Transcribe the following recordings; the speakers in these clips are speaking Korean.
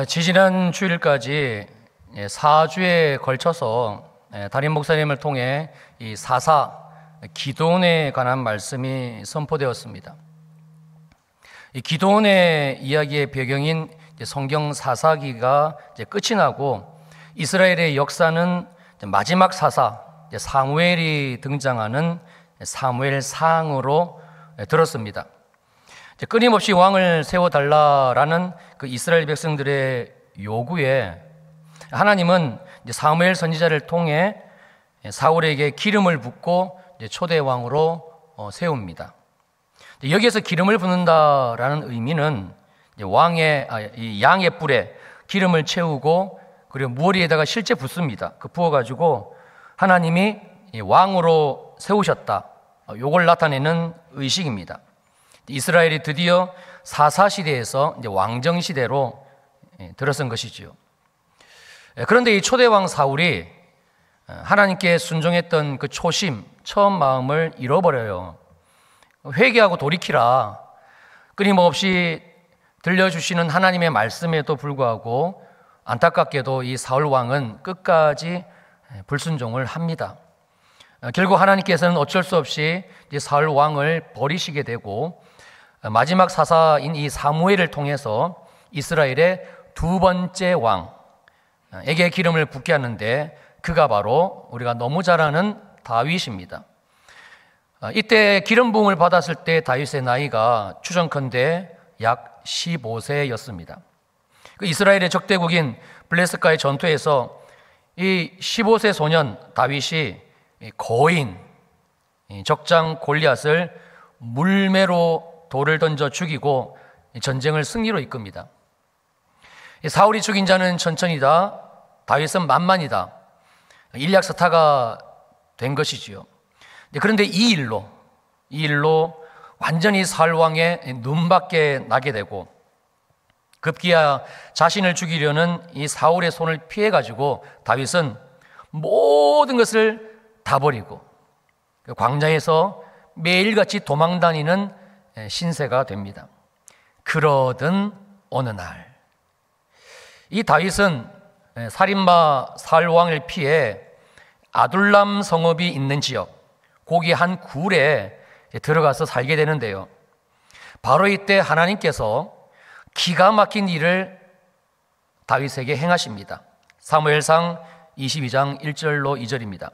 지지난 주일까지 4주에 걸쳐서 담임 목사님을 통해 이 사사 기드온에 관한 말씀이 선포되었습니다. 이 기드온의 이야기의 배경인 성경 사사기가 끝이 나고 이스라엘의 역사는 마지막 사사 사무엘이 등장하는 사무엘상으로 들었습니다. 끊임없이 왕을 세워달라라는 그 이스라엘 백성들의 요구에 하나님은 사무엘 선지자를 통해 사울에게 기름을 붓고 초대 왕으로 세웁니다. 여기에서 기름을 붓는다라는 의미는 양의 뿔에 기름을 채우고 그리고 머리에다가 실제 붓습니다. 그 부어가지고 하나님이 왕으로 세우셨다. 요걸 나타내는 의식입니다. 이스라엘이 드디어 사사시대에서 이제 왕정시대로 들어선 것이지요. 그런데 이 초대왕 사울이 하나님께 순종했던 그 초심, 처음 마음을 잃어버려요. 회개하고 돌이키라. 끊임없이 들려주시는 하나님의 말씀에도 불구하고 안타깝게도 이 사울 왕은 끝까지 불순종을 합니다. 결국 하나님께서는 어쩔 수 없이 이 사울 왕을 버리시게 되고 마지막 사사인 이 사무엘을 통해서 이스라엘의 두 번째 왕에게 기름을 붓게 하는데 그가 바로 우리가 너무 잘 아는 다윗입니다. 이때 기름 부음을 받았을 때 다윗의 나이가 추정컨대 약 15세였습니다. 이스라엘의 적대국인 블레셋과의 전투에서 이 15세 소년 다윗이 거인 적장 골리앗을 물매로 돌을 던져 죽이고 전쟁을 승리로 이끕니다. 사울이 죽인 자는 천천히다, 다윗은 만만이다. 일약사타가 된 것이지요. 그런데 이 일로 완전히 사울 왕의 눈밖에 나게 되고 급기야 자신을 죽이려는 이 사울의 손을 피해가지고 다윗은 모든 것을 다 버리고 광야에서 매일같이 도망다니는 신세가 됩니다. 그러던 어느 날 이 다윗은 살인마 사울 왕을 피해 아둘람 성읍이 있는 지역 거기 한 굴에 들어가서 살게 되는데요. 바로 이때 하나님께서 기가 막힌 일을 다윗에게 행하십니다. 사무엘상 22장 1절로 2절입니다.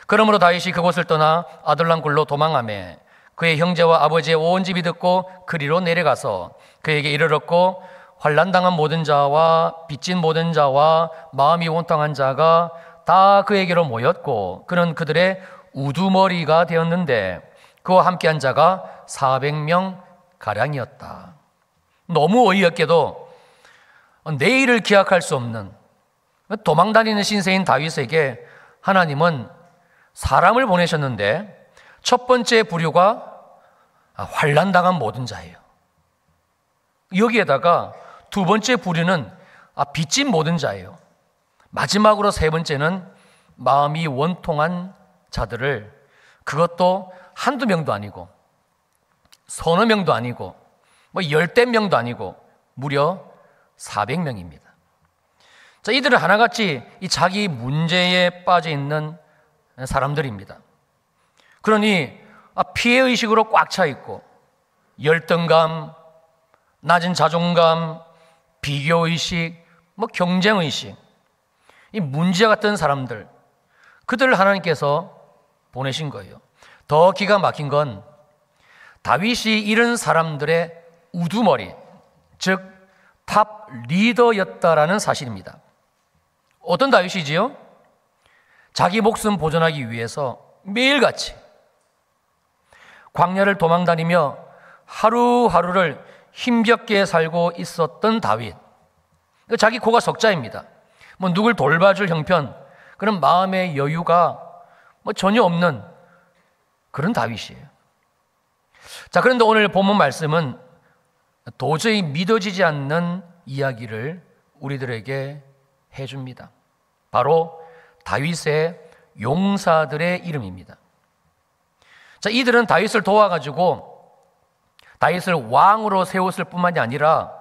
그러므로 다윗이 그곳을 떠나 아둘람 굴로 도망하매 그의 형제와 아버지의 온 집이 듣고 그리로 내려가서 그에게 이르렀고 환난당한 모든 자와 빚진 모든 자와 마음이 원통한 자가 다 그에게로 모였고 그는 그들의 우두머리가 되었는데 그와 함께한 자가 400명 가량이었다. 너무 어이없게도 내일을 기약할 수 없는 도망다니는 신세인 다윗에게 하나님은 사람을 보내셨는데 첫 번째 부류가 환난당한 모든 자예요. 여기에다가 두 번째 부류는 빚진 모든 자예요. 마지막으로 세 번째는 마음이 원통한 자들을, 그것도 한두 명도 아니고 서너 명도 아니고 열댓 명도 아니고 무려 400명입니다. 자, 이들은 하나같이 이 자기 문제에 빠져 있는 사람들입니다. 그러니 피해의식으로 꽉 차 있고 열등감, 낮은 자존감, 비교의식, 경쟁의식, 이 문제 같은 사람들, 그들을 하나님께서 보내신 거예요. 더 기가 막힌 건 다윗이 이런 사람들의 우두머리, 즉 탑 리더였다라는 사실입니다. 어떤 다윗이지요? 자기 목숨 보존하기 위해서 매일같이 광야를 도망다니며 하루하루를 힘겹게 살고 있었던 다윗. 자기 코가 석자입니다. 누굴 돌봐줄 형편, 그런 마음의 여유가 전혀 없는 그런 다윗이에요. 자, 그런데 오늘 본문 말씀은 도저히 믿어지지 않는 이야기를 우리들에게 해줍니다. 바로 다윗의 용사들의 이름입니다. 자, 이들은 다윗을 도와가지고 다윗을 왕으로 세웠을 뿐만이 아니라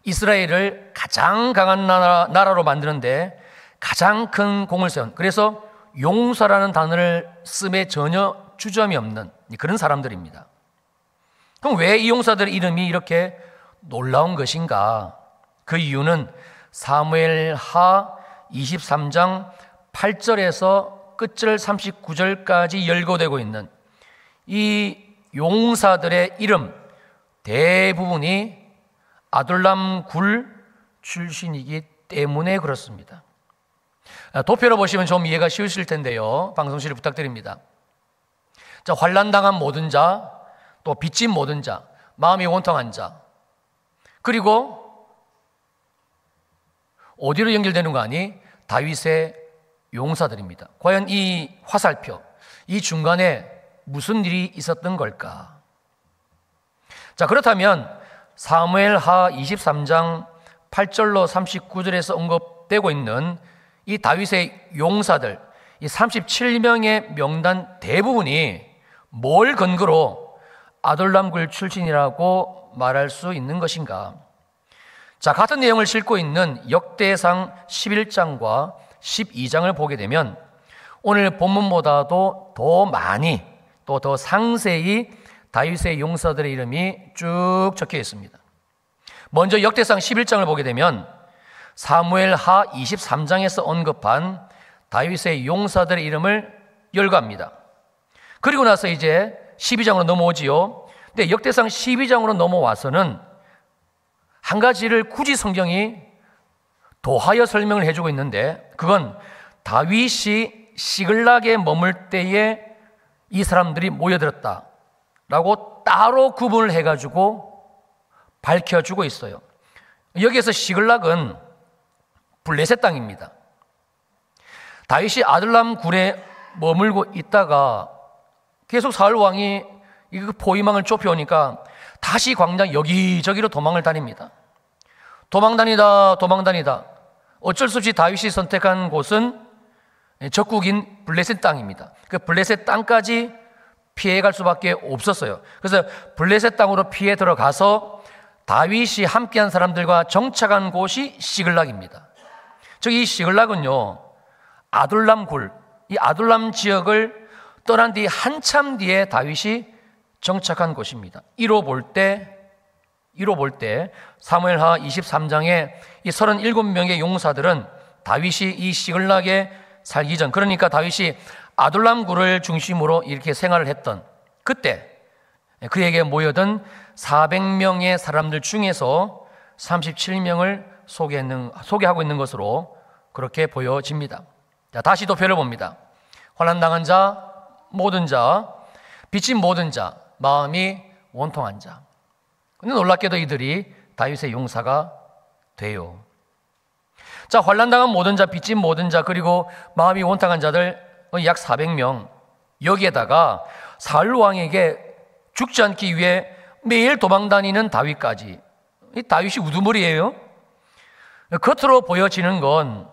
이스라엘을 가장 강한 나라로 만드는데 가장 큰 공을 세운, 그래서 용사라는 단어를 씀에 전혀 주저함이 없는 그런 사람들입니다. 그럼 왜 이 용사들의 이름이 이렇게 놀라운 것인가? 그 이유는 사무엘하 23장 8절에서 끝절 39절까지 열거되고 있는 이 용사들의 이름 대부분이 아둘람 굴 출신이기 때문에 그렇습니다. 도표로 보시면 좀 이해가 쉬우실 텐데요, 방송실을 부탁드립니다. 자, 환난당한 모든 자, 또 빚진 모든 자, 마음이 원통한 자, 그리고 어디로 연결되는 거 아니? 다윗의 용사들입니다. 과연 이 화살표, 이 중간에 무슨 일이 있었던 걸까? 자, 그렇다면 사무엘하 23장 8절로 39절에서 언급되고 있는 이 다윗의 용사들, 이 37명의 명단 대부분이 뭘 근거로 아둘람굴 출신이라고 말할 수 있는 것인가? 자, 같은 내용을 싣고 있는 역대상 11장과 12장을 보게 되면 오늘 본문보다도 더 많이 또 더 상세히 다윗의 용사들의 이름이 쭉 적혀 있습니다. 먼저 역대상 11장을 보게 되면 사무엘하 23장에서 언급한 다윗의 용사들의 이름을 열거합니다. 그리고 나서 이제 12장으로 넘어오지요. 근데 역대상 12장으로 넘어와서는 한 가지를 굳이 성경이 더하여 설명을 해주고 있는데, 그건 다윗이 시글락에 머물 때에 이 사람들이 모여들었다라고 따로 구분을 해가지고 밝혀주고 있어요. 여기에서 시글락은 블레셋 땅입니다. 다윗이 아둘람 굴에 머물고 있다가 계속 사울 왕이 그 포위망을 좁혀오니까 다시 광장 여기저기로 도망을 다닙니다. 도망 다니다 어쩔 수 없이 다윗이 선택한 곳은 적국인 블레셋 땅입니다. 그 블레셋 땅까지 피해갈 수밖에 없었어요. 그래서 블레셋 땅으로 피해 들어가서 다윗이 함께한 사람들과 정착한 곳이 시글락입니다. 즉 이 시글락은요, 아둘람 굴, 이 아둘람 지역을 떠난 뒤 한참 뒤에 다윗이 정착한 곳입니다. 이로 볼 때 사무엘하 23장의 이 37명의 용사들은 다윗이 이 시글락에 살기 전, 그러니까 다윗이 아둘람 굴을 중심으로 이렇게 생활을 했던 그때 그에게 모여든 400명의 사람들 중에서 37명을 소개하고 있는 것으로 그렇게 보여집니다. 자, 다시 도표를 봅니다. 환난당한 자, 모든 자, 빚진 모든 자, 마음이 원통한 자. 근데 놀랍게도 이들이 다윗의 용사가 돼요. 자, 환난당한 모든 자, 빚진 모든 자, 그리고 마음이 원통한 자들 약 400명. 여기에다가 사울 왕에게 죽지 않기 위해 매일 도망다니는 다윗까지. 이 다윗이 우두머리예요. 겉으로 보여지는 건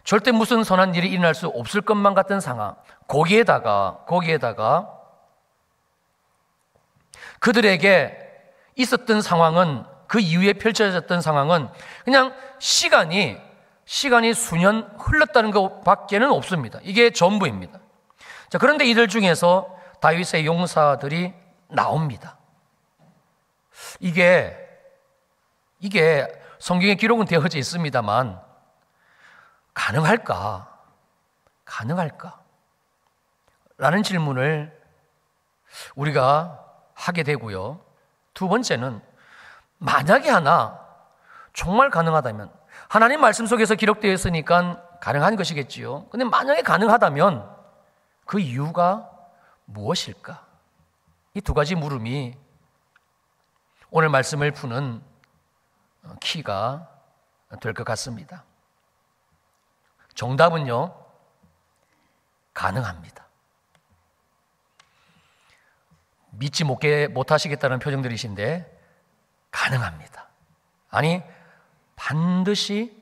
절대 무슨 선한 일이 일어날 수 없을 것만 같은 상황. 거기에다가 그들에게 있었던 상황은, 그 이후에 펼쳐졌던 상황은 그냥 시간이 수년 흘렀다는 것밖에는 없습니다. 이게 전부입니다. 자, 그런데 이들 중에서 다윗의 용사들이 나옵니다. 이게 성경에 기록은 되어져 있습니다만 가능할까? 라는 질문을 우리가 하게 되고요. 두 번째는 만약에 하나 정말 가능하다면, 하나님 말씀 속에서 기록되어 있으니까 가능한 것이겠지요. 근데 만약에 가능하다면 그 이유가 무엇일까? 이 두 가지 물음이 오늘 말씀을 푸는 키가 될 것 같습니다. 정답은요, 가능합니다. 믿지 못하시겠다는 표정들이신데 가능합니다. 아니, 반드시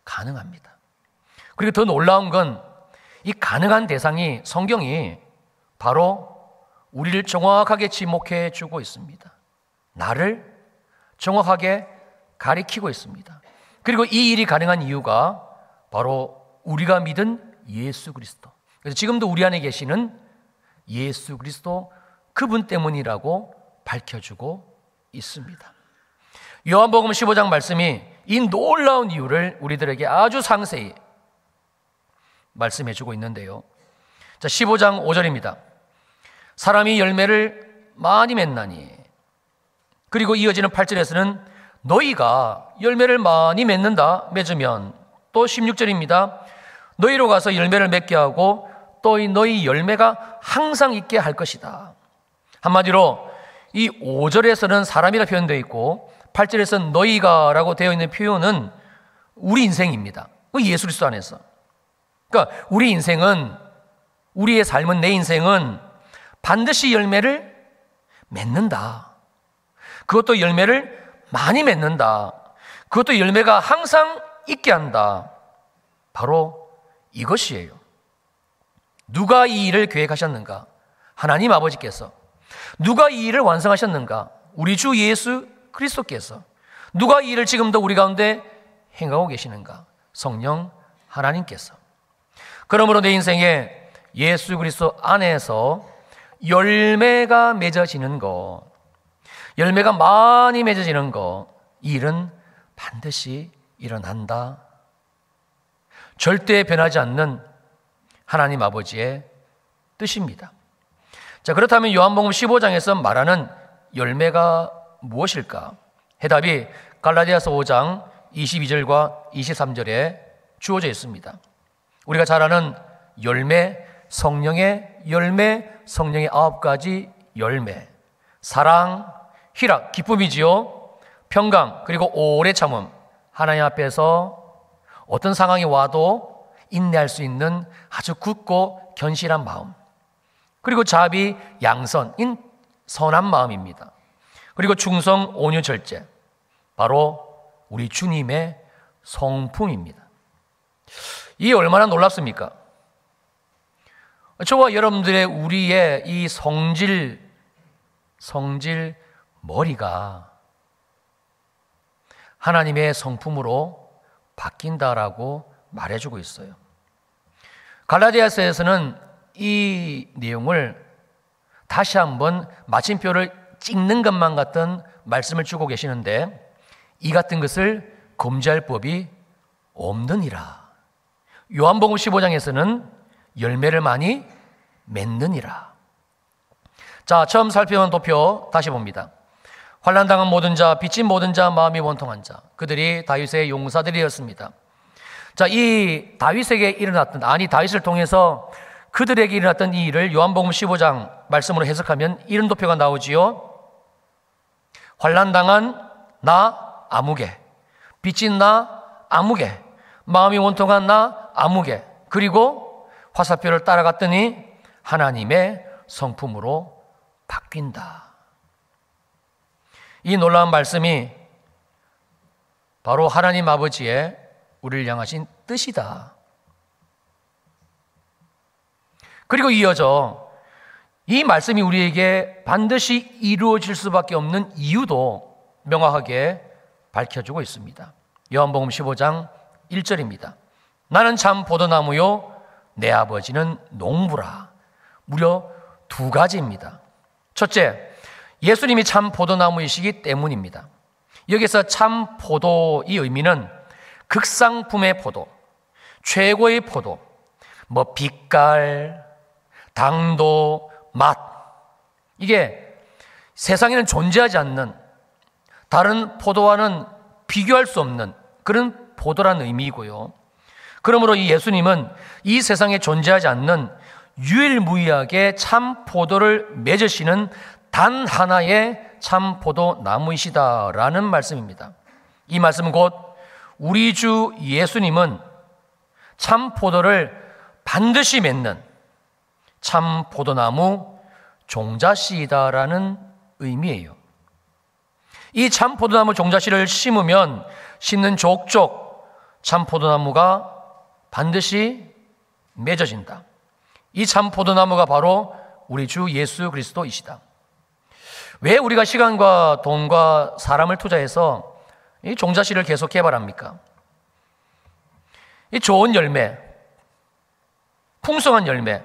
가능합니다. 그리고 더 놀라운 건 이 가능한 대상이, 성경이 바로 우리를 정확하게 지목해 주고 있습니다. 나를 정확하게 가리키고 있습니다. 그리고 이 일이 가능한 이유가 바로 우리가 믿은 예수 그리스도. 그래서 지금도 우리 안에 계시는 예수 그리스도 그분 때문이라고 밝혀주고 있습니다. 요한복음 15장 말씀이 이 놀라운 이유를 우리들에게 아주 상세히 말씀해주고 있는데요. 자, 15장 5절입니다. 사람이 열매를 많이 맺나니. 그리고 이어지는 8절에서는 너희가 열매를 많이 맺으면, 또 16절입니다. 너희로 가서 열매를 맺게 하고 또 너희 열매가 항상 있게 할 것이다. 한마디로 이 5절에서는 사람이라 표현되어 있고 8절에서는 너희가 라고 되어 있는 표현은 우리 인생입니다. 예수 그리스도 안에서. 그러니까 우리 인생은, 우리의 삶은, 내 인생은 반드시 열매를 맺는다. 그것도 열매를 많이 맺는다. 그것도 열매가 항상 있게 한다. 바로 이것이에요. 누가 이 일을 계획하셨는가? 하나님 아버지께서. 누가 이 일을 완성하셨는가? 우리 주 예수 그리스도께서. 누가 이 일을 지금도 우리 가운데 행하고 계시는가? 성령 하나님께서. 그러므로 내 인생에 예수 그리스도 안에서 열매가 맺어지는 것, 열매가 많이 맺어지는 것, 이 일은 반드시 일어난다. 절대 변하지 않는 하나님 아버지의 뜻입니다. 자, 그렇다면 요한복음 15장에서 말하는 열매가 무엇일까? 해답이 갈라디아서 5장 22절과 23절에 주어져 있습니다. 우리가 잘 아는 열매, 성령의 열매, 성령의 9가지 열매. 사랑, 희락, 기쁨이지요. 평강, 그리고 오래 참음. 하나님 앞에서 어떤 상황이 와도 인내할 수 있는 아주 굳고 견실한 마음. 그리고 자비, 양선인 선한 마음입니다. 그리고 충성, 온유, 절제. 바로 우리 주님의 성품입니다. 이게 얼마나 놀랍습니까? 저와 여러분들의 우리의 이 성질 머리가 하나님의 성품으로 바뀐다라고 말해주고 있어요. 갈라디아서에서는 이 내용을 다시 한번 마침표를 찍는 것만 같은 말씀을 주고 계시는데, 이 같은 것을 금지할 법이 없느니라. 요한복음 15장에서는 열매를 많이 맺느니라. 자, 처음 살펴본 도표 다시 봅니다. 환난당한 모든 자, 빚진 모든 자, 마음이 원통한 자, 그들이 다윗의 용사들이었습니다. 자, 이 다윗에게 일어났던, 다윗을 통해서 그들에게 일어났던 이 일을 요한복음 15장 말씀으로 해석하면 이런 도표가 나오지요. 환난당한 나 아무개, 빚진 나 아무개, 마음이 원통한 나 아무개, 그리고 화살표를 따라갔더니 하나님의 성품으로 바뀐다. 이 놀라운 말씀이 바로 하나님 아버지의 우리를 향하신 뜻이다. 그리고 이어져 이 말씀이 우리에게 반드시 이루어질 수밖에 없는 이유도 명확하게 밝혀주고 있습니다. 요한복음 15장 1절입니다. 나는 참 포도나무요 내 아버지는 농부라. 무려 2가지입니다. 첫째, 예수님이 참 포도나무이시기 때문입니다. 여기서 참 포도, 이 의미는 극상품의 포도, 최고의 포도, 빛깔, 당도, 맛, 이게 세상에는 존재하지 않는, 다른 포도와는 비교할 수 없는 그런 포도라는 의미이고요. 그러므로 이 예수님은 이 세상에 존재하지 않는 유일무이하게 참 포도를 맺으시는 단 하나의 참 포도 나무이시다라는 말씀입니다. 이 말씀은 곧 우리 주 예수님은 참 포도를 반드시 맺는 참 포도나무 종자씨이다라는 의미예요. 이 참 포도나무 종자씨를 심으면 심는 족족 참 포도나무가 반드시 맺어진다. 이 참 포도나무가 바로 우리 주 예수 그리스도이시다. 왜 우리가 시간과 돈과 사람을 투자해서 이 종자씨를 계속 개발합니까? 이 좋은 열매, 풍성한 열매,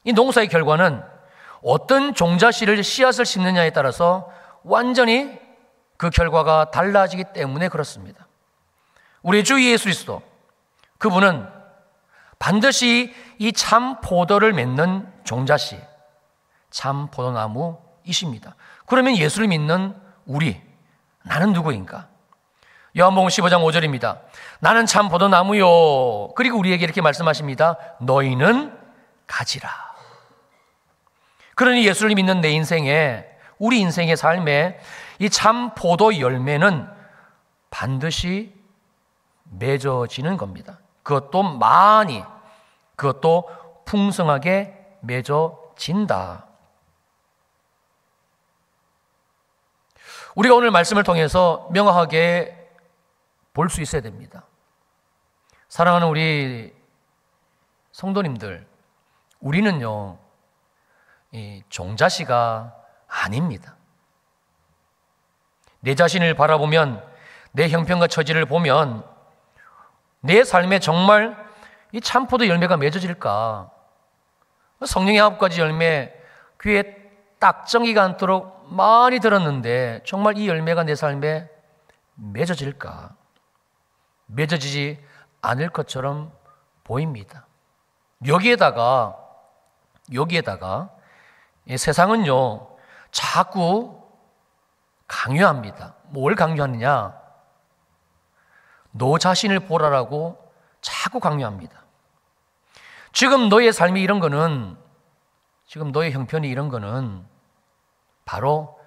이 농사의 결과는 어떤 종자씨를 씨앗을 심느냐에 따라서 완전히 그 결과가 달라지기 때문에 그렇습니다. 우리 주 예수 그리스도, 그분은 반드시 이 참 포도를 맺는 종자씨, 참 포도나무이십니다. 그러면 예수를 믿는 우리, 나는 누구인가? 요한복음 15장 5절입니다. 나는 참 포도나무요. 그리고 우리에게 이렇게 말씀하십니다. 너희는 가지라. 그러니 예수를 믿는 내 인생에, 우리 인생의 삶에 이 참 포도 열매는 반드시 맺어지는 겁니다. 그것도 많이, 그것도 풍성하게 맺어진다. 우리가 오늘 말씀을 통해서 명확하게 볼 수 있어야 됩니다. 사랑하는 우리 성도님들, 우리는요, 이 종자씨가 아닙니다. 내 자신을 바라보면, 내 형편과 처지를 보면 내 삶에 정말 이 참포도 열매가 맺어질까? 성령의 9가지 열매 귀에 딱정이가 않도록 많이 들었는데 정말 이 열매가 내 삶에 맺어질까? 맺어지지 않을 것처럼 보입니다. 여기에다가 이 세상은요 자꾸 강요합니다. 뭘 강요하느냐? 너 자신을 보라라고 자꾸 강요합니다. 지금 너의 삶이 이런 거는, 지금 너의 형편이 이런 거는 바로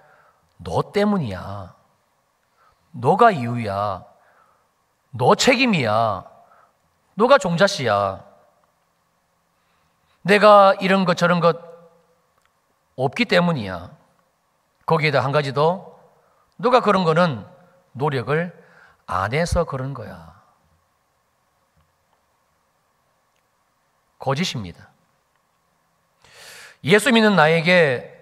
너 때문이야. 너가 이유야. 너 책임이야. 너가 종자씨야. 내가 이런 것 저런 것 없기 때문이야. 거기에다 한 가지 더, 너가 그런 거는 노력을 안 해서 그런 거야. 거짓입니다. 예수 믿는 나에게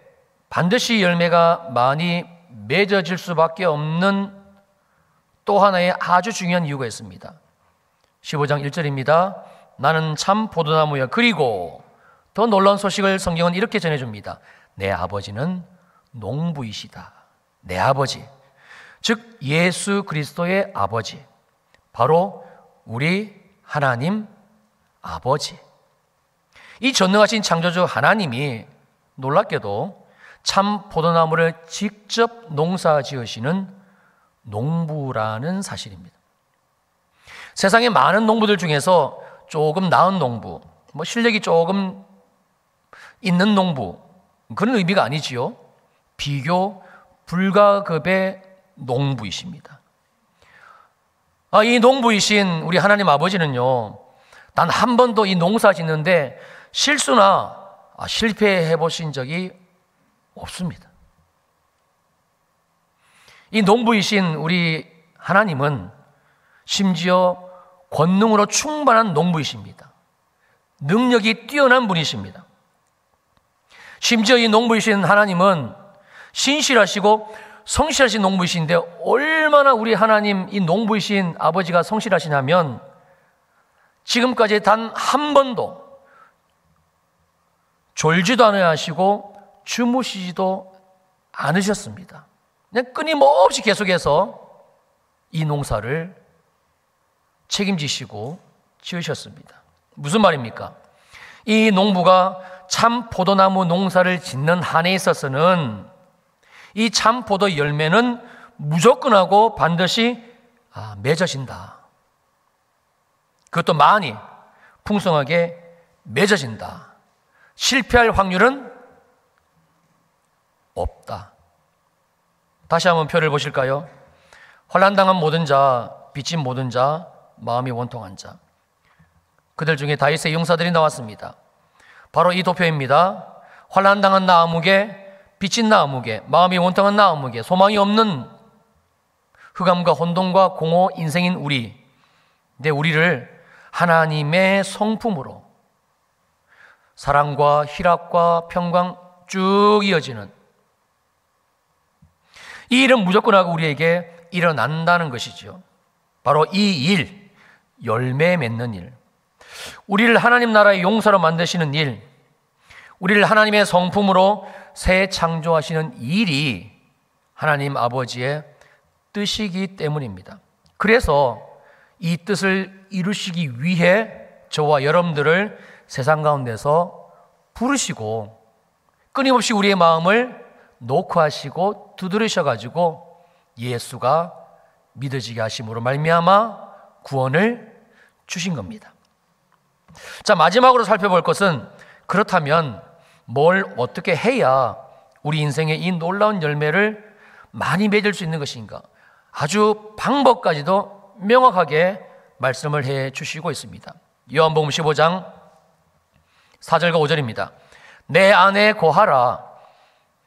반드시 열매가 많이 맺어질 수밖에 없는 또 하나의 아주 중요한 이유가 있습니다. 15장 1절입니다. 나는 참 포도나무야. 그리고 더 놀라운 소식을 성경은 이렇게 전해줍니다. 내 아버지는 농부이시다. 내 아버지, 즉 예수 그리스도의 아버지, 바로 우리 하나님 아버지. 이 전능하신 창조주 하나님이 놀랍게도 참 포도나무를 직접 농사 지으시는 농부라는 사실입니다. 세상에 많은 농부들 중에서 조금 나은 농부, 실력이 조금 있는 농부, 그런 의미가 아니지요. 비교 불가급의 농부이십니다. 이 농부이신 우리 하나님 아버지는요, 단 한 번도 이 농사 짓는데 실수나 실패해 보신 적이 없습니다. 이 농부이신 우리 하나님은 심지어 권능으로 충만한 농부이십니다. 능력이 뛰어난 분이십니다. 심지어 이 농부이신 하나님은 신실하시고 성실하신 농부이신데 얼마나 우리 하나님 이 농부이신 아버지가 성실하시냐면 지금까지 단 한 번도 졸지도 않아야 하시고 주무시지도 않으셨습니다. 그냥 끊임없이 계속해서 이 농사를 책임지시고 지으셨습니다. 무슨 말입니까? 이 농부가 참 포도나무 농사를 짓는 한에 있어서는 이 참 포도 열매는 무조건 하고 반드시 맺어진다. 그것도 많이 풍성하게 맺어진다. 실패할 확률은 없다. 다시 한번 표를 보실까요? 환난당한 모든 자, 빚진 모든 자, 마음이 원통한 자. 그들 중에 다윗의 용사들이 나왔습니다. 바로 이 도표입니다. 환난당한 나 아무개, 빚진 나 아무개, 마음이 원통한 나 아무개, 소망이 없는 흑암과 혼돈과 공허 인생인 우리. 근데 우리를 하나님의 성품으로 사랑과 희락과 평강 쭉 이어지는 이 일은 무조건 하고 우리에게 일어난다는 것이죠. 바로 이 일, 열매 맺는 일, 우리를 하나님 나라의 용사로 만드시는 일, 우리를 하나님의 성품으로 새 창조하시는 일이 하나님 아버지의 뜻이기 때문입니다. 그래서 이 뜻을 이루시기 위해 저와 여러분들을 세상 가운데서 부르시고 끊임없이 우리의 마음을 노크하시고 두드리셔가지고 예수가 믿어지게 하심으로 말미암아 구원을 주신 겁니다. 자, 마지막으로 살펴볼 것은 그렇다면 뭘 어떻게 해야 우리 인생의 이 놀라운 열매를 많이 맺을 수 있는 것인가? 아주 방법까지도 명확하게 말씀을 해 주시고 있습니다. 요한복음 15장 4절과 5절입니다. 내 안에 거하라.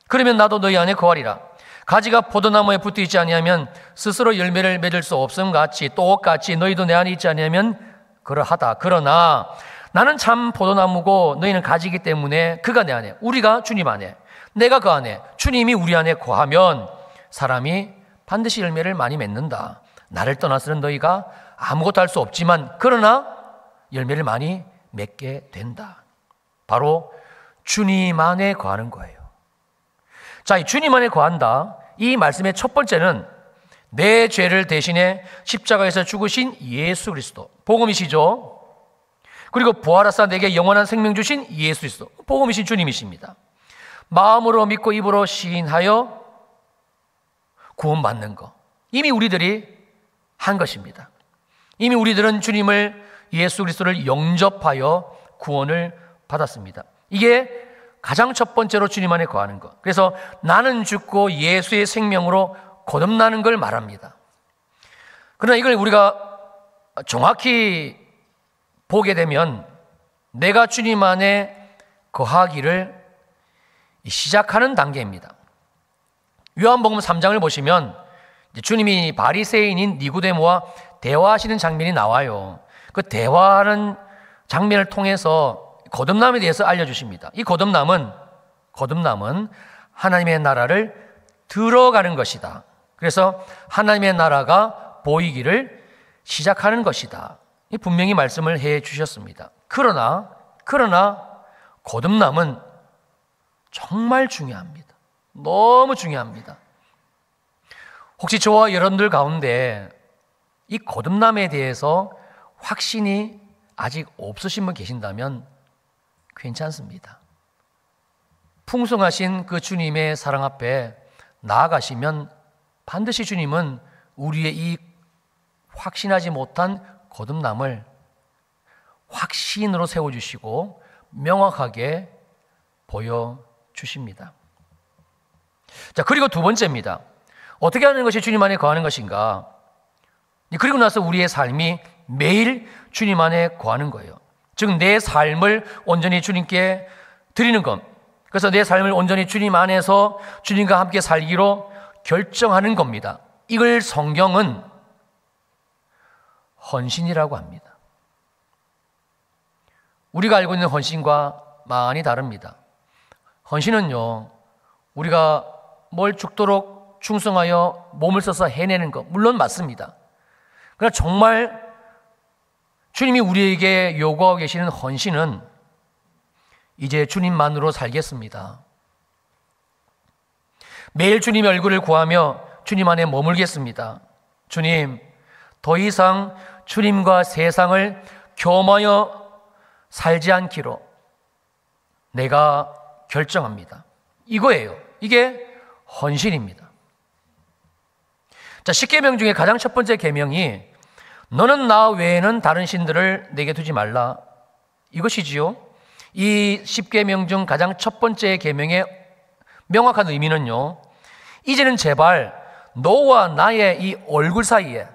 그러면 나도 너희 안에 거하리라. 가지가 포도나무에 붙어 있지 아니하면 스스로 열매를 맺을 수 없음 같이 똑같이 너희도 내 안에 있지 아니하면 그러하다. 그러나 나는 참 포도나무고 너희는 가지이기 때문에 그가 내 안에, 우리가 주님 안에, 내가 그 안에, 주님이 우리 안에 거하면 사람이 반드시 열매를 많이 맺는다. 나를 떠나서는 너희가 아무것도 할 수 없지만 그러나 열매를 많이 맺게 된다. 바로 주님 안에 거하는 거예요. 자, 이 주님 안에 거한다. 이 말씀의 첫 번째는 내 죄를 대신해 십자가에서 죽으신 예수 그리스도, 복음이시죠. 그리고 부활하사 내게 영원한 생명 주신 예수 그리스도, 복음이신 주님이십니다. 마음으로 믿고 입으로 시인하여 구원받는 것, 이미 우리들이 한 것입니다. 이미 우리들은 주님을, 예수 그리스도를 영접하여 구원을 받았습니다. 이게 가장 첫 번째로 주님 안에 거하는 것. 그래서 나는 죽고 예수의 생명으로 거듭나는 걸 말합니다. 그러나 이걸 우리가 정확히 보게 되면 내가 주님 안에 거하기를 시작하는 단계입니다. 요한복음 3장을 보시면 주님이 바리새인인 니고데모와 대화하시는 장면이 나와요. 그 대화하는 장면을 통해서 거듭남에 대해서 알려주십니다. 이 거듭남은 하나님의 나라를 들어가는 것이다. 그래서 하나님의 나라가 보이기를 시작하는 것이다. 분명히 말씀을 해 주셨습니다. 그러나 거듭남은 정말 중요합니다. 너무 중요합니다. 혹시 저와 여러분들 가운데 이 거듭남에 대해서 확신이 아직 없으신 분 계신다면 괜찮습니다. 풍성하신 그 주님의 사랑 앞에 나아가시면 반드시 주님은 우리의 이 확신하지 못한 거듭남을 확신으로 세워주시고 명확하게 보여주십니다. 자, 그리고 두 번째입니다. 어떻게 하는 것이 주님 안에 거하는 것인가? 그리고 나서 우리의 삶이 매일 주님 안에 거하는 거예요. 즉 내 삶을 온전히 주님께 드리는 것. 그래서 내 삶을 온전히 주님 안에서 주님과 함께 살기로 결정하는 겁니다. 이걸 성경은 헌신이라고 합니다. 우리가 알고 있는 헌신과 많이 다릅니다. 헌신은요, 우리가 뭘 죽도록 충성하여 몸을 써서 해내는 것, 물론 맞습니다. 그러나 정말 주님이 우리에게 요구하고 계시는 헌신은 이제 주님만으로 살겠습니다. 매일 주님의 얼굴을 구하며 주님 안에 머물겠습니다. 주님, 더 이상 주님과 세상을 겸하여 살지 않기로 내가 결정합니다. 이거예요. 이게 헌신입니다. 자, 10계명 중에 가장 첫 번째 계명이 너는 나 외에는 다른 신들을 내게 두지 말라, 이것이지요. 이 10계명 중 가장 첫 번째 계명의 명확한 의미는요, 이제는 제발 너와 나의 이 얼굴 사이에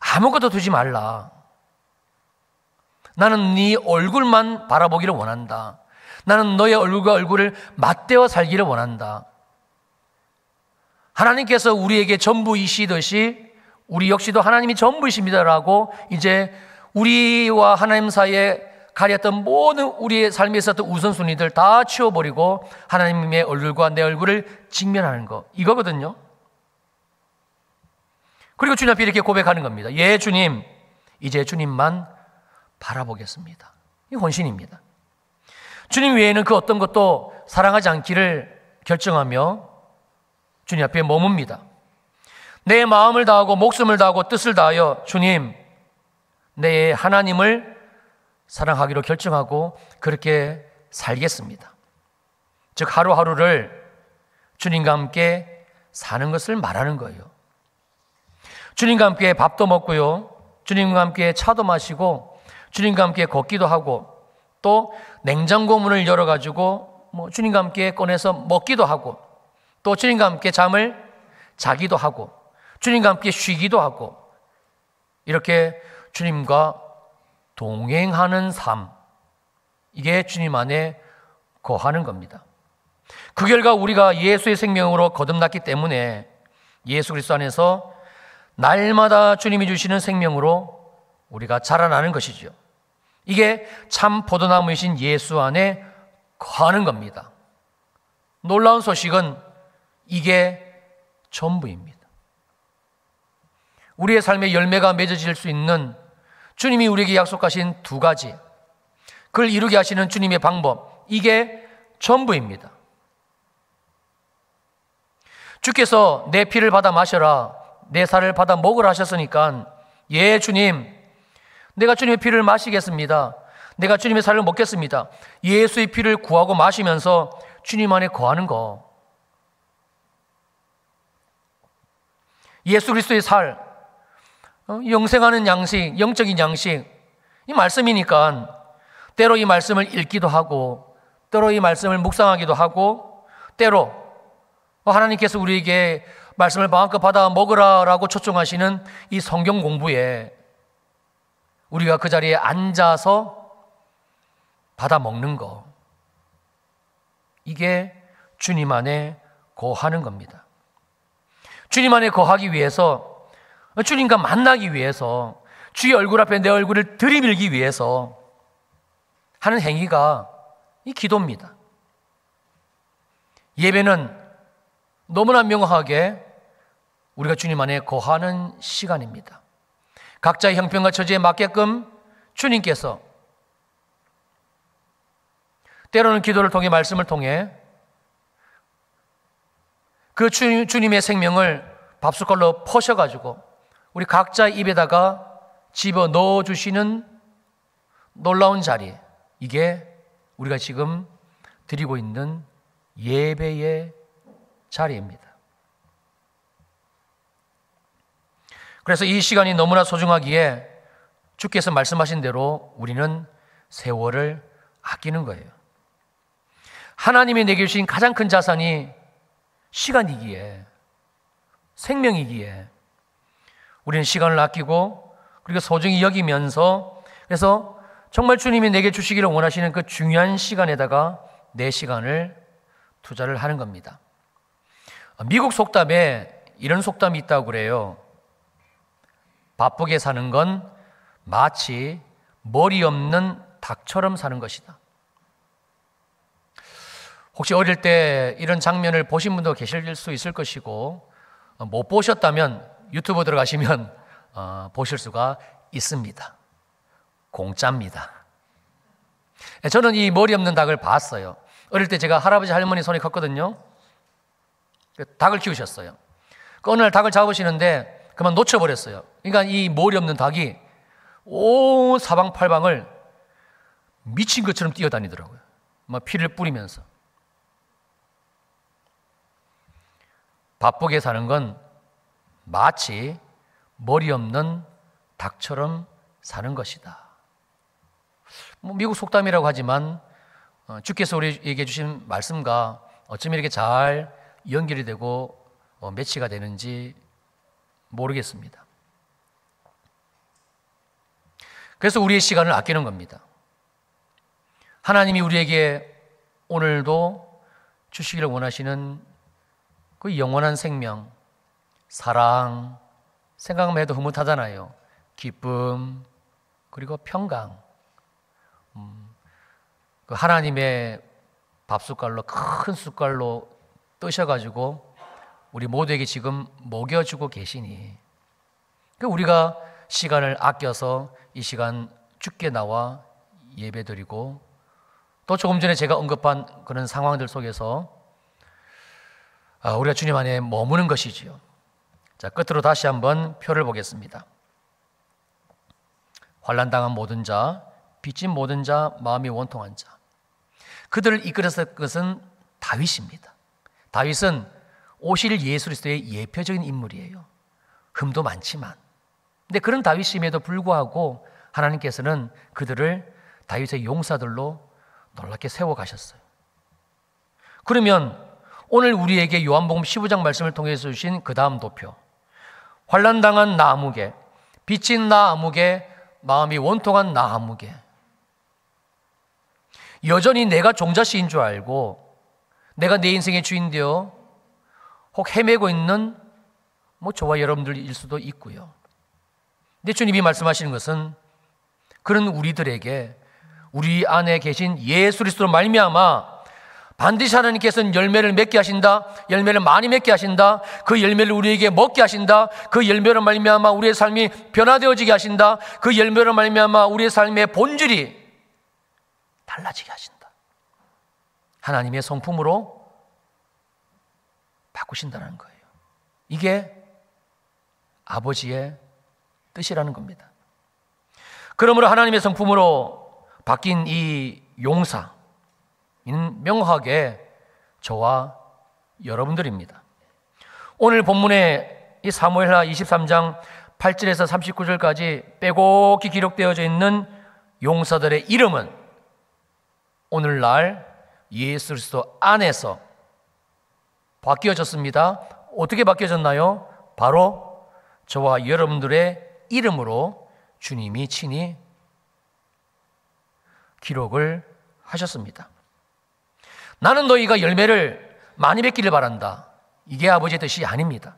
아무것도 두지 말라. 나는 네 얼굴만 바라보기를 원한다. 나는 너의 얼굴과 얼굴을 맞대어 살기를 원한다. 하나님께서 우리에게 전부이시듯이 우리 역시도 하나님이 전부이십니다라고 이제 우리와 하나님 사이에 가렸던 모든 우리의 삶에 있었던 우선순위들 다 치워버리고 하나님의 얼굴과 내 얼굴을 직면하는 것, 이거거든요. 그리고 주님 앞에 이렇게 고백하는 겁니다. 예, 주님, 이제 주님만 바라보겠습니다. 이 헌신입니다. 주님 외에는 그 어떤 것도 사랑하지 않기를 결정하며 주님 앞에 머뭅니다. 내 마음을 다하고 목숨을 다하고 뜻을 다하여 주님, 내 하나님을 사랑하기로 결정하고 그렇게 살겠습니다. 즉 하루하루를 주님과 함께 사는 것을 말하는 거예요. 주님과 함께 밥도 먹고요, 주님과 함께 차도 마시고 주님과 함께 걷기도 하고 또 냉장고 문을 열어가지고 주님과 함께 꺼내서 먹기도 하고 또 주님과 함께 잠을 자기도 하고 주님과 함께 쉬기도 하고 이렇게 주님과 동행하는 삶, 이게 주님 안에 거하는 겁니다. 그 결과 우리가 예수의 생명으로 거듭났기 때문에 예수 그리스도 안에서 날마다 주님이 주시는 생명으로 우리가 자라나는 것이죠. 이게 참 포도나무이신 예수 안에 거하는 겁니다. 놀라운 소식은 이게 전부입니다. 우리의 삶의 열매가 맺어질 수 있는 주님이 우리에게 약속하신 두 가지, 그걸 이루게 하시는 주님의 방법, 이게 전부입니다. 주께서 내 피를 받아 마셔라, 내 살을 받아 먹으라 하셨으니까 예 주님, 내가 주님의 피를 마시겠습니다. 내가 주님의 살을 먹겠습니다. 예수의 피를 구하고 마시면서 주님 안에 거하는 거, 예수 그리스도의 살, 영생하는 양식, 영적인 양식, 이 말씀이니까 때로 이 말씀을 읽기도 하고 때로 이 말씀을 묵상하기도 하고 때로 하나님께서 우리에게 말씀을 마음껏 받아 먹으라라고 초청하시는 이 성경 공부에 우리가 그 자리에 앉아서 받아 먹는 거, 이게 주님 안에 거하는 겁니다. 주님 안에 거하기 위해서, 주님과 만나기 위해서, 주의 얼굴 앞에 내 얼굴을 들이밀기 위해서 하는 행위가 이 기도입니다. 예배는 너무나 명확하게 우리가 주님 안에 거하는 시간입니다. 각자의 형편과 처지에 맞게끔 주님께서 때로는 기도를 통해, 말씀을 통해 그 주님의 생명을 밥숟갈로 퍼셔가지고 우리 각자의 입에다가 집어 넣어주시는 놀라운 자리, 이게 우리가 지금 드리고 있는 예배의 자리입니다. 그래서 이 시간이 너무나 소중하기에 주께서 말씀하신 대로 우리는 세월을 아끼는 거예요. 하나님이 내게 주신 가장 큰 자산이 시간이기에, 생명이기에 우리는 시간을 아끼고 그리고 소중히 여기면서, 그래서 정말 주님이 내게 주시기를 원하시는 그 중요한 시간에다가 내 시간을 투자를 하는 겁니다. 미국 속담에 이런 속담이 있다고 그래요. 바쁘게 사는 건 마치 머리 없는 닭처럼 사는 것이다. 혹시 어릴 때 이런 장면을 보신 분도 계실 수 있을 것이고, 못 보셨다면 유튜브 들어가시면 보실 수가 있습니다. 공짜입니다. 저는 이 머리 없는 닭을 봤어요. 어릴 때 제가 할아버지 할머니 손에 컸거든요. 닭을 키우셨어요. 어느 날 닭을 잡으시는데 그만 놓쳐버렸어요. 그러니까 이 머리 없는 닭이 온 사방팔방을 미친 것처럼 뛰어다니더라고요. 막 피를 뿌리면서. 바쁘게 사는 건 마치 머리 없는 닭처럼 사는 것이다. 미국 속담이라고 하지만 주께서 우리에게 주신 말씀과 어쩜 이렇게 잘 연결이 되고 매치가 되는지 모르겠습니다. 그래서 우리의 시간을 아끼는 겁니다. 하나님이 우리에게 오늘도 주시기를 원하시는 그 영원한 생명, 사랑, 생각만 해도 흐뭇하잖아요. 기쁨, 그리고 평강. 그 하나님의 밥숟갈로, 큰 숟갈로 뜨셔가지고 우리 모두에게 지금 먹여주고 계시니 우리가 시간을 아껴서 이 시간 주께 나와 예배드리고, 또 조금 전에 제가 언급한 그런 상황들 속에서 우리가 주님 안에 머무는 것이지요. 자, 끝으로 다시 한번 표를 보겠습니다. 환난당한 모든 자, 빚진 모든 자, 마음이 원통한 자, 그들을 이끌었을 것은 다윗입니다. 다윗은 오실 예수 그리스도의 예표적인 인물이에요. 흠도 많지만, 근데 그런 다윗임에도 불구하고 하나님께서는 그들을 다윗의 용사들로 놀랍게 세워가셨어요. 그러면 오늘 우리에게 요한복음 15장 말씀을 통해서 주신 그 다음 도표, 환난당한 나 아무개, 빚진 나 아무개, 마음이 원통한 나 아무개, 여전히 내가 종자씨인 줄 알고 내가 내 인생의 주인되어 혹 헤매고 있는 저와 여러분들일 수도 있고요. 근데 주님이 말씀하시는 것은 그런 우리들에게 우리 안에 계신 예수 그리스도로 말미암아 반드시 하나님께서는 열매를 맺게 하신다, 열매를 많이 맺게 하신다, 그 열매를 우리에게 먹게 하신다, 그 열매로 말미암아 우리의 삶이 변화되어지게 하신다, 그 열매로 말미암아 우리의 삶의 본질이 달라지게 하신다, 하나님의 성품으로 바꾸신다는 거예요. 이게 아버지의 뜻이라는 겁니다. 그러므로 하나님의 성품으로 바뀐 이 용사, 이는 명확하게 저와 여러분들입니다. 오늘 본문에 이 사무엘하 23장 8절에서 39절까지 빼곡히 기록되어져 있는 용사들의 이름은 오늘날 예수 그리스도 안에서 바뀌어졌습니다. 어떻게 바뀌어졌나요? 바로 저와 여러분들의 이름으로 주님이 친히 기록을 하셨습니다. 나는 너희가 열매를 많이 맺기를 바란다. 이게 아버지의 뜻이 아닙니다.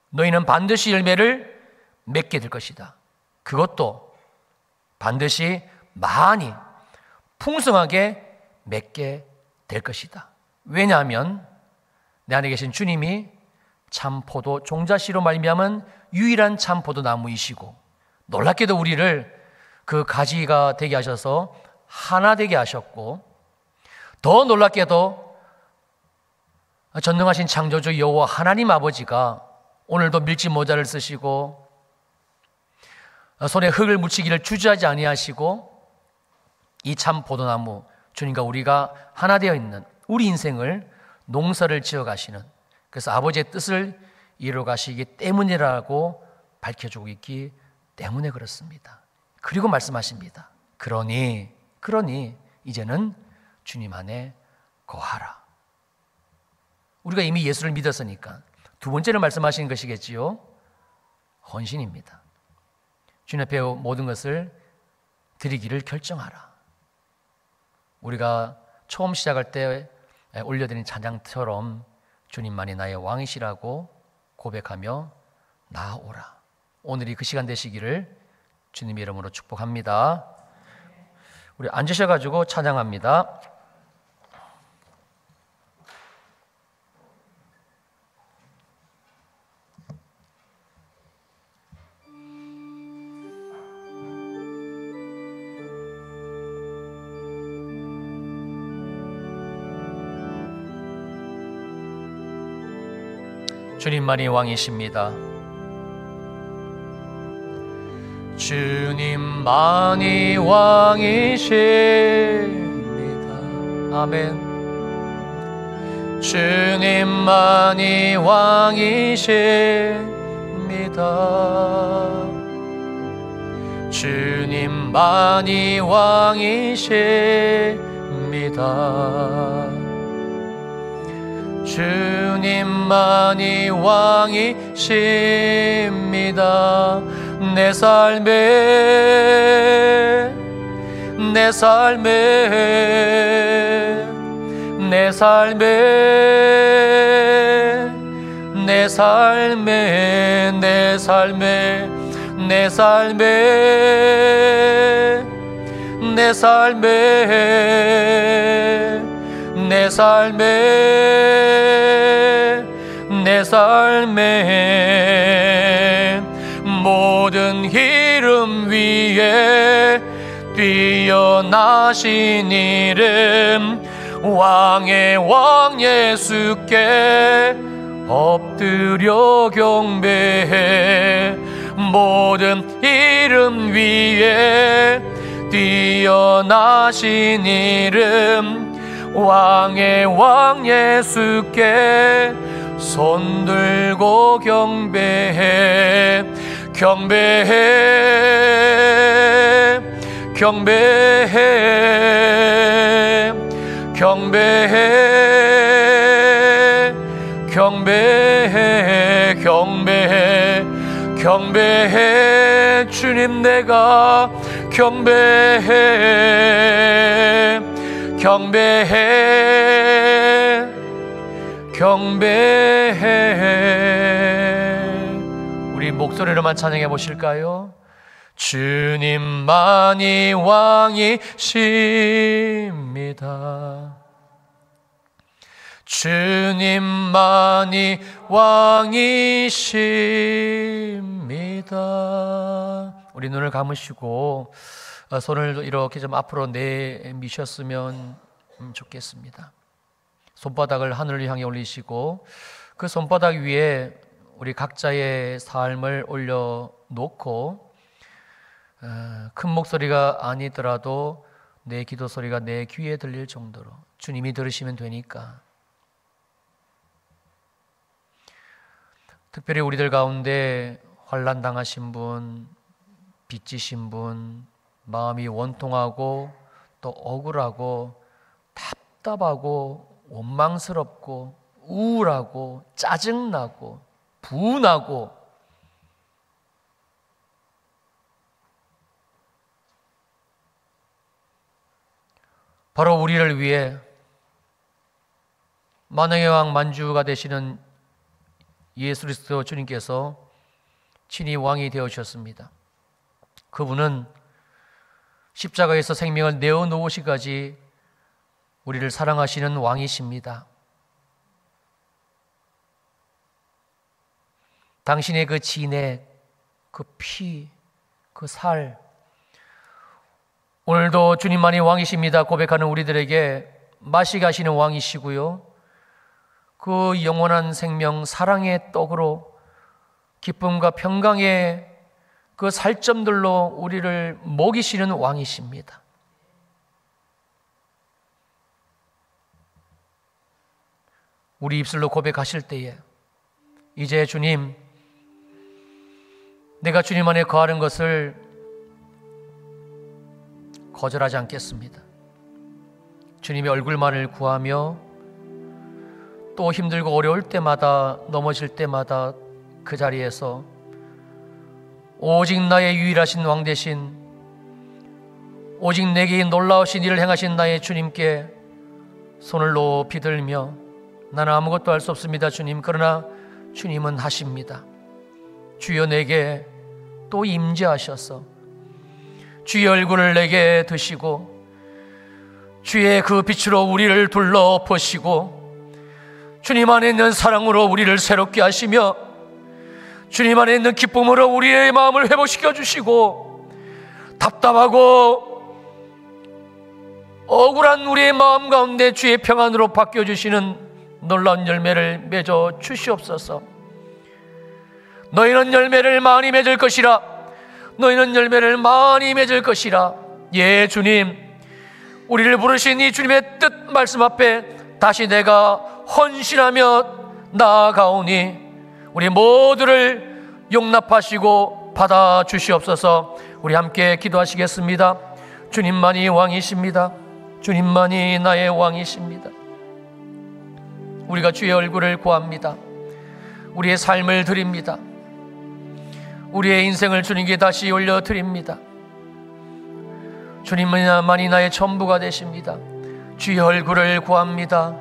너희는 반드시 열매를 맺게 될 것이다. 그것도 반드시 많이 풍성하게 맺게 될 것이다. 왜냐하면 내 안에 계신 주님이 참 포도 종자씨로 말미암은 유일한 참 포도나무이시고, 놀랍게도 우리를 그 가지가 되게 하셔서 하나 되게 하셨고, 더 놀랍게도 전능하신 창조주 여호와 하나님 아버지가 오늘도 밀짚 모자를 쓰시고 손에 흙을 묻히기를 주저하지 아니하시고, 이 참 포도나무 주님과 우리가 하나 되어 있는 우리 인생을 농사를 지어 가시는, 그래서 아버지의 뜻을 이루어 가시기 때문이라고 밝혀주고 있기 때문에 그렇습니다. 그리고 말씀하십니다. 그러니 이제는 주님 안에 거하라. 우리가 이미 예수를 믿었으니까 두 번째로 말씀하시는 것이겠지요. 헌신입니다. 주님 앞에 모든 것을 드리기를 결정하라. 우리가 처음 시작할 때 올려드린 찬양처럼 주님만이 나의 왕이시라고 고백하며 나아오라. 오늘이 그 시간 되시기를 주님의 이름으로 축복합니다. 우리 앉으셔가지고 찬양합니다. 주님만이 왕이십니다. 주님만이 왕이십니다. 아멘. 주님만이 왕이십니다. 주님만이 왕이십니다. 주님만이 왕이십니다. 내 삶에 내 삶에 내 삶에 내 삶에 내 삶에 내 삶에 내 삶에 내 삶에 내 삶에 모든 이름 위에 뛰어나신 이름, 왕의 왕 예수께 엎드려 경배해. 모든 이름 위에 뛰어나신 이름, 왕의 왕 예수께 손들고 경배해. 경배해, 경배해, 경배해, 경배해, 경배해, 경배해. 주님 내가 경배해, 경배해, 경배해. 우리 목소리로만 찬양해 보실까요? 주님만이 왕이십니다. 주님만이 왕이십니다. 우리 눈을 감으시고 손을 이렇게 좀 앞으로 내미셨으면 좋겠습니다. 손바닥을 하늘을 향해 올리시고 그 손바닥 위에 우리 각자의 삶을 올려놓고 큰 목소리가 아니더라도 내 기도 소리가 내 귀에 들릴 정도로 주님이 들으시면 되니까. 특별히 우리들 가운데 환난 당하신 분, 빚지신 분, 마음이 원통하고 또 억울하고 답답하고 원망스럽고 우울하고 짜증나고 분하고 바로 우리를 위해 만왕의 왕 만주가 되시는 예수 그리스도 주님께서 친히 왕이 되어주셨습니다. 그분은 십자가에서 생명을 내어놓으시기까지 우리를 사랑하시는 왕이십니다. 당신의 그 진액, 그 피, 그 살, 오늘도 주님만이 왕이십니다 고백하는 우리들에게 마시게 하시는 왕이시고요, 그 영원한 생명 사랑의 떡으로 기쁨과 평강의 그 살점들로 우리를 먹이시는 왕이십니다. 우리 입술로 고백하실 때에 이제 주님, 내가 주님 안에 거하는 것을 거절하지 않겠습니다. 주님의 얼굴만을 구하며 또 힘들고 어려울 때마다, 넘어질 때마다 그 자리에서 오직 나의 유일하신 왕 되신, 오직 내게 놀라우신 일을 행하신 나의 주님께 손을 높이 들며 나는 아무것도 할 수 없습니다 주님, 그러나 주님은 하십니다. 주여 내게 또 임재하셔서 주의 얼굴을 내게 드시고 주의 그 빛으로 우리를 둘러보시고 주님 안에 있는 사랑으로 우리를 새롭게 하시며 주님 안에 있는 기쁨으로 우리의 마음을 회복시켜 주시고 답답하고 억울한 우리의 마음 가운데 주의 평안으로 바뀌어주시는 놀라운 열매를 맺어 주시옵소서. 너희는 열매를 많이 맺을 것이라, 너희는 열매를 많이 맺을 것이라. 예 주님, 우리를 부르신 이 주님의 뜻 말씀 앞에 다시 내가 헌신하며 나아가오니 우리 모두를 용납하시고 받아 주시옵소서. 우리 함께 기도하시겠습니다. 주님만이 왕이십니다. 주님만이 나의 왕이십니다. 우리가 주의 얼굴을 구합니다. 우리의 삶을 드립니다. 우리의 인생을 주님께 다시 올려드립니다. 주님만이 나의 전부가 되십니다. 주의 얼굴을 구합니다.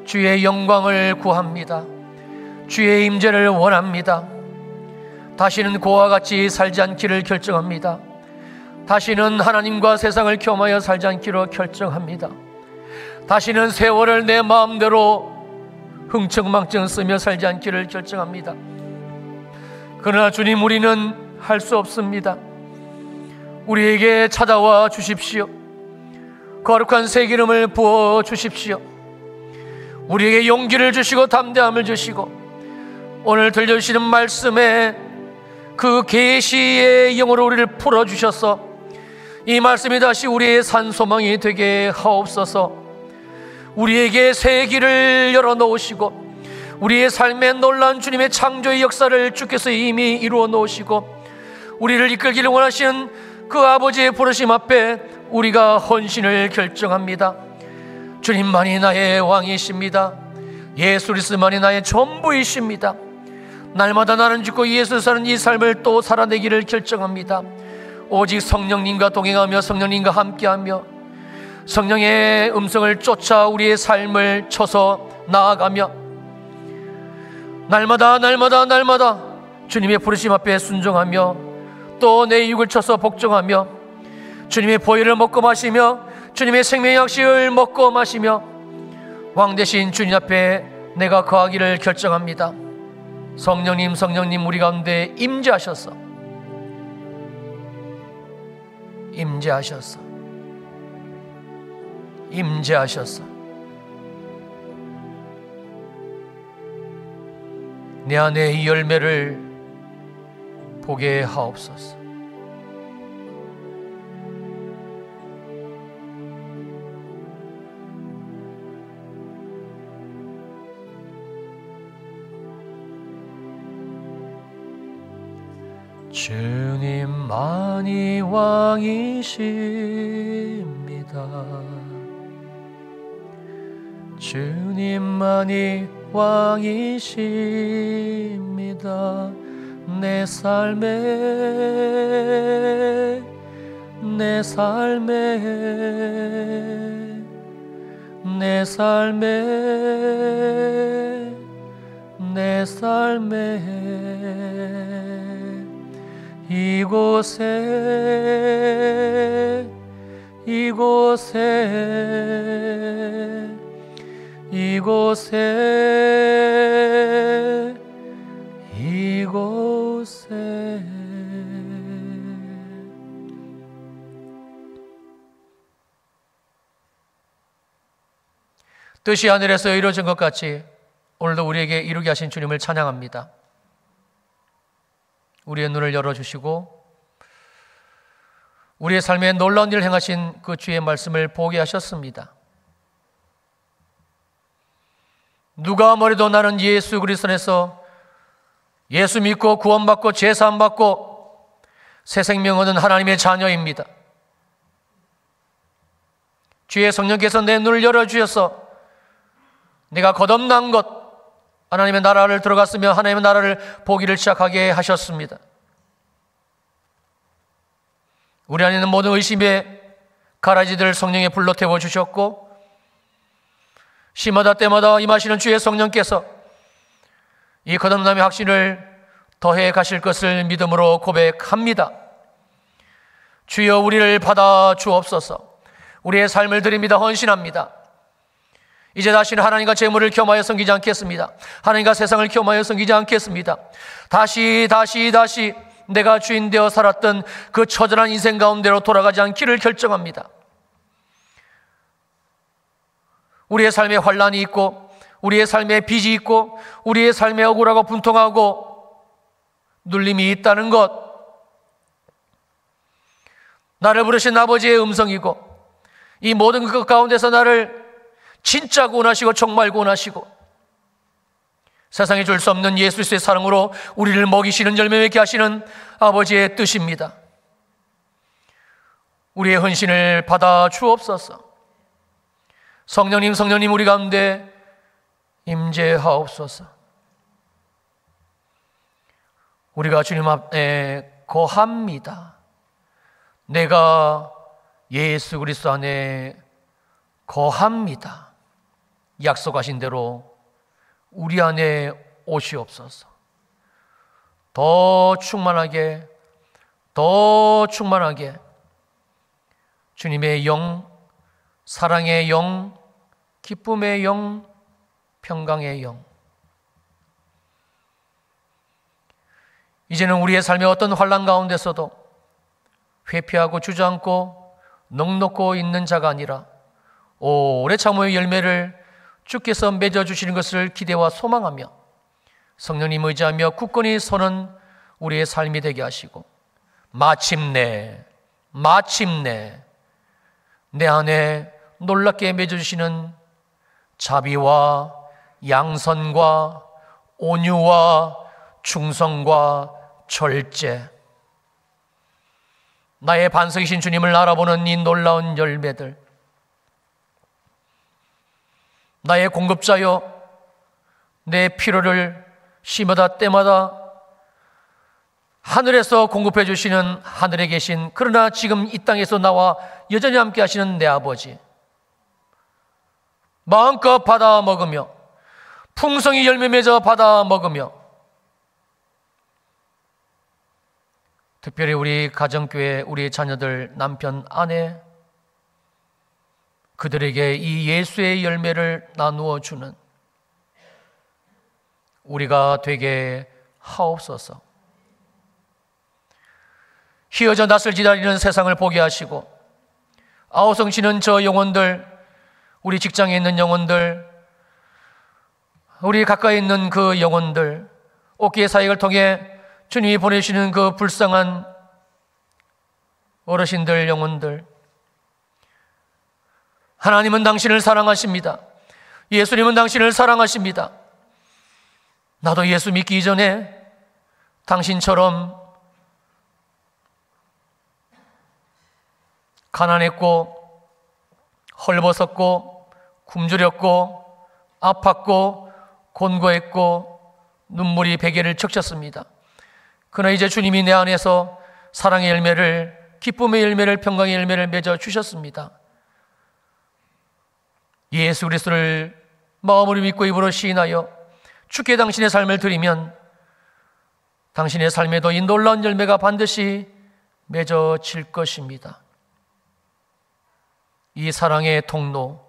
주의 영광을 구합니다. 주의 임재를 원합니다. 다시는 고와 같이 살지 않기를 결정합니다. 다시는 하나님과 세상을 겸하여 살지 않기로 결정합니다. 다시는 세월을 내 마음대로 흥청망청 쓰며 살지 않기를 결정합니다. 그러나 주님, 우리는 할 수 없습니다. 우리에게 찾아와 주십시오. 거룩한 새 기름을 부어 주십시오. 우리에게 용기를 주시고 담대함을 주시고 오늘 들려주시는 말씀에 그 계시의 영으로 우리를 풀어주셔서 이 말씀이 다시 우리의 산소망이 되게 하옵소서. 우리에게 새 길을 열어놓으시고 우리의 삶에 놀라운 주님의 창조의 역사를 주께서 이미 이루어 놓으시고 우리를 이끌기를 원하시는 그 아버지의 부르심 앞에 우리가 헌신을 결정합니다. 주님만이 나의 왕이십니다. 예수 그리스도만이 나의 전부이십니다. 날마다 나는 죽고 예수 사는 이 삶을 또 살아내기를 결정합니다. 오직 성령님과 동행하며 성령님과 함께하며 성령의 음성을 쫓아 우리의 삶을 쳐서 나아가며 날마다 주님의 부르심 앞에 순종하며 또 내 육을 쳐서 복종하며 주님의 보혈을 먹고 마시며 주님의 생명의 약식을 먹고 마시며 왕 대신 주님 앞에 내가 거하기를 결정합니다. 성령님 우리 가운데 임재하셔서 내 안에 이 열매를 보게 하옵소서. 주님만이 왕이십니다. 주님만이 왕이십니다. 내 삶에 이곳에 뜻이 하늘에서 이루어진 것 같이 오늘도 우리에게 이루게 하신 주님을 찬양합니다. 우리의 눈을 열어주시고 우리의 삶에 놀라운 일을 행하신 그 주의 말씀을 보게 하셨습니다. 누가 뭐래도 나는 예수 그리스도 안에서 예수 믿고 구원받고 제사함 받고 새 생명 얻은 하나님의 자녀입니다. 주의 성령께서 내 눈을 열어주셔서 내가 거듭난 것, 하나님의 나라를 들어갔으며 하나님의 나라를 보기를 시작하게 하셨습니다. 우리 안에 있는 모든 의심의 가라지들을 성령에 불러 태워주셨고 시마다 때마다 임하시는 주의 성령께서 이 거듭남의 확신을 더해 가실 것을 믿음으로 고백합니다. 주여 우리를 받아 주옵소서. 우리의 삶을 드립니다. 헌신합니다. 이제 다시는 하나님과 재물을 겸하여 섬기지 않겠습니다. 하나님과 세상을 겸하여 섬기지 않겠습니다. 다시 내가 주인 되어 살았던 그 처절한 인생 가운데로 돌아가지 않기를 결정합니다. 우리의 삶에 환난이 있고 우리의 삶에 빚이 있고 우리의 삶에 억울하고 분통하고 눌림이 있다는 것, 나를 부르신 아버지의 음성이고 이 모든 것 가운데서 나를 진짜 구원하시고 정말 구원하시고 세상에 줄 수 없는 예수 그리스도의 사랑으로 우리를 먹이시는 열매 맺게 하시는 아버지의 뜻입니다. 우리의 헌신을 받아 주옵소서. 성령님 우리 가운데 임재하옵소서. 우리가 주님 앞에 거합니다. 내가 예수 그리스도 안에 거합니다. 약속하신 대로 우리 안에 오시옵소서. 더 충만하게 주님의 영, 사랑의 영, 기쁨의 영, 평강의 영, 이제는 우리의 삶의 어떤 환난 가운데서도 회피하고 주저앉고 넋놓고 있는 자가 아니라 오래 참음의 열매를 주께서 맺어주시는 것을 기대와 소망하며 성령님 의지하며 굳건히 서는 우리의 삶이 되게 하시고 마침내 내 안에 놀랍게 맺어주시는 자비와 양선과 온유와 충성과 절제, 나의 반석이신 주님을 알아보는 이 놀라운 열매들, 나의 공급자여 내 필요를 시마다 때마다 하늘에서 공급해 주시는 하늘에 계신, 그러나 지금 이 땅에서 나와 여전히 함께 하시는 내 아버지, 마음껏 받아 먹으며 풍성히 열매 맺어 받아 먹으며 특별히 우리 가정교회, 우리 자녀들, 남편, 아내, 그들에게 이 예수의 열매를 나누어 주는 우리가 되게 하옵소서. 휘어져 낯을 기다리는 세상을 보게 하시고 아우성치는 저 영혼들, 우리 직장에 있는 영혼들, 우리 가까이 있는 그 영혼들, 옥기의 사역을 통해 주님이 보내시는 그 불쌍한 어르신들, 영혼들, 하나님은 당신을 사랑하십니다. 예수님은 당신을 사랑하십니다. 나도 예수 믿기 이전에 당신처럼 가난했고 헐벗었고 굶주렸고 아팠고 곤고했고 눈물이 베개를 적셨습니다. 그러나 이제 주님이 내 안에서 사랑의 열매를, 기쁨의 열매를, 평강의 열매를 맺어 주셨습니다. 예수 그리스도를 마음으로 믿고 입으로 시인하여 주께 당신의 삶을 드리면 당신의 삶에도 이 놀라운 열매가 반드시 맺어질 것입니다. 이 사랑의 통로,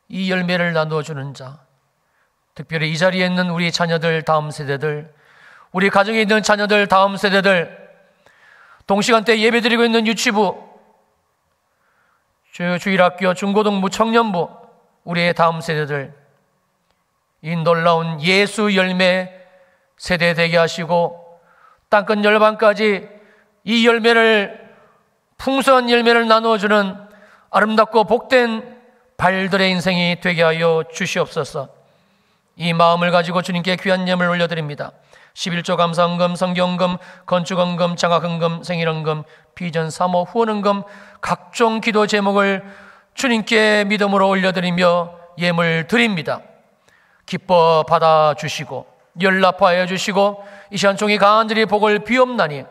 이 열매를 나누어주는 자, 특별히 이 자리에 있는 우리 자녀들, 다음 세대들, 우리 가정에 있는 자녀들, 다음 세대들, 동시간대 예배드리고 있는 유치부, 주일학교, 중고등부, 청년부, 우리의 다음 세대들, 이 놀라운 예수 열매 세대 되게 하시고 땅끝 열방까지 이 열매를, 풍성한 열매를 나누어주는 아름답고 복된 발들의 인생이 되게 하여 주시옵소서. 이 마음을 가지고 주님께 귀한 예물을 올려드립니다. 11조 감사헌금, 성경헌금, 건축헌금, 장학헌금, 생일헌금, 비전 사모 후원헌금, 각종 기도 제목을 주님께 믿음으로 올려드리며 예물 드립니다. 기뻐 받아주시고 연락하여 주시고 이 시간 종이 간절히 복을 비옵나니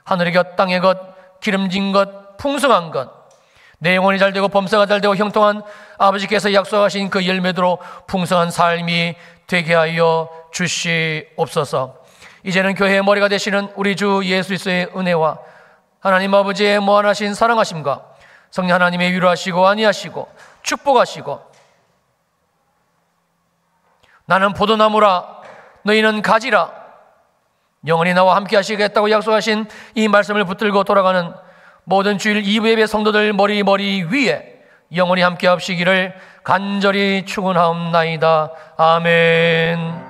하늘의 것, 땅의 것, 기름진 것, 풍성한 것, 내 영혼이 잘되고 범사가 잘되고 형통한 아버지께서 약속하신 그 열매대로 풍성한 삶이 되게 하여 주시옵소서. 이제는 교회의 머리가 되시는 우리 주 예수 그리스도의 은혜와 하나님 아버지의 무한하신 사랑하심과 성령 하나님의 위로하시고 안위하시고 축복하시고 나는 포도나무라 너희는 가지라 영원히 나와 함께 하시겠다고 약속하신 이 말씀을 붙들고 돌아가는 모든 주일 2부 예배 성도들 머리 위에 영원히 함께 하시기를 간절히 축원하옵나이다. 아멘.